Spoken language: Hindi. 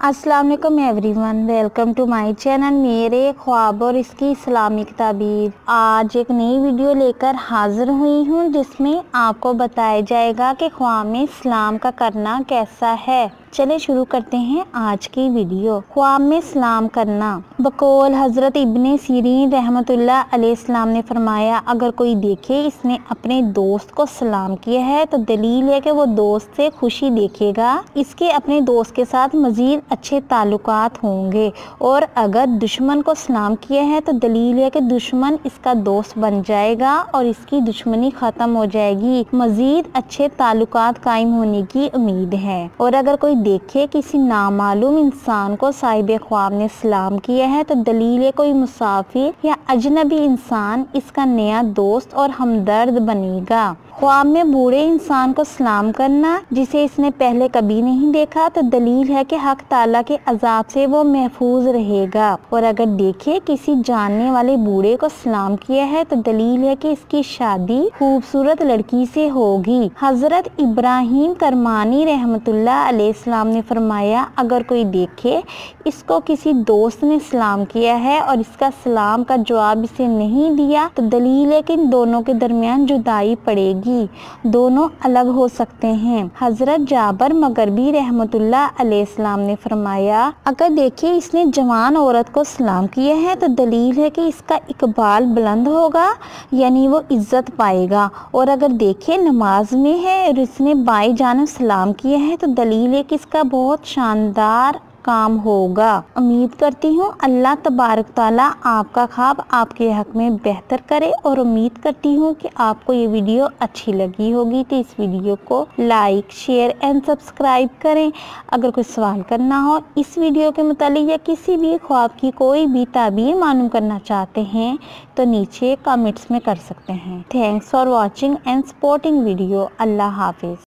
अस्सलाम वालेकुम everyone, welcome to my channel. मेरे ख्वाब और इसकी इस्लामिक ताबीर। आज एक नई वीडियो लेकर हाजिर हुई हूँ जिसमें आपको बताया जाएगा कि ख्वाब में सलाम का करना कैसा है। चले शुरू करते हैं आज की वीडियो। ख्वाब में सलाम करना। बकौल हज़रत इब्ने सीरीन रहमतुल्लाह अलैहिस्सलाम ने फरमाया, अगर कोई देखे इसने अपने दोस्त को सलाम किया है तो दलील है कि वो दोस्त से खुशी देखेगा, इसके अपने दोस्त के साथ मज़ीद अच्छे ताल्लुकात होंगे। और अगर दुश्मन को सलाम किया है तो दलील है कि दुश्मन इसका दोस्त बन जाएगा और इसकी दुश्मनी ख़त्म हो जाएगी, मज़ीद अच्छे ताल्लुकात कायम होने की उम्मीद है। और अगर कोई देखे किसी नामालूम इंसान को साहिब ख्वाब ने सलाम किया है तो दलील है कोई मुसाफिर या अजनबी इंसान इसका नया दोस्त और हमदर्द बनेगा। ख्वाब में बूढ़े इंसान को सलाम करना जिसे इसने पहले कभी नहीं देखा तो दलील है कि हक ताला के अजाब से वो महफूज रहेगा। और अगर देखे किसी जानने वाले बूढ़े को सलाम किया है तो दलील है कि इसकी शादी खूबसूरत लड़की से होगी। हजरत इब्राहिम करमानी रहमतुल्लाह अलैहिस्सलाम ने फरमाया, अगर कोई देखे इसको किसी दोस्त ने सलाम किया है और इसका सलाम का जवाब इसे नहीं दिया तो दलील है कि इन दोनों के दरमियान जुदाई पड़ेगी, दोनों अलग हो सकते हैं। हजरत जाबर मगरबी रहमतुल्लाह अलैहिस्सलाम ने फरमाया, अगर देखिए इसने जवान औरत को सलाम किया है तो दलील है कि इसका इकबाल बुलंद होगा, यानी वो इज्जत पाएगा। और अगर देखे नमाज में है और इसने बाएं जानिब सलाम किया है तो दलील है कि इसका बहुत शानदार काम होगा। उम्मीद करती हूँ अल्लाह तबारक ताला आपका ख्वाब आपके हक में बेहतर करे और उम्मीद करती हूँ कि आपको ये वीडियो अच्छी लगी होगी तो इस वीडियो को लाइक, शेयर एंड सब्सक्राइब करें। अगर कोई सवाल करना हो इस वीडियो के मुतालिक या किसी भी ख्वाब की कोई भी ताबीर मालूम करना चाहते हैं तो नीचे कमेंट्स में कर सकते हैं। Thanks for watching and supporting video. Allah Hafiz.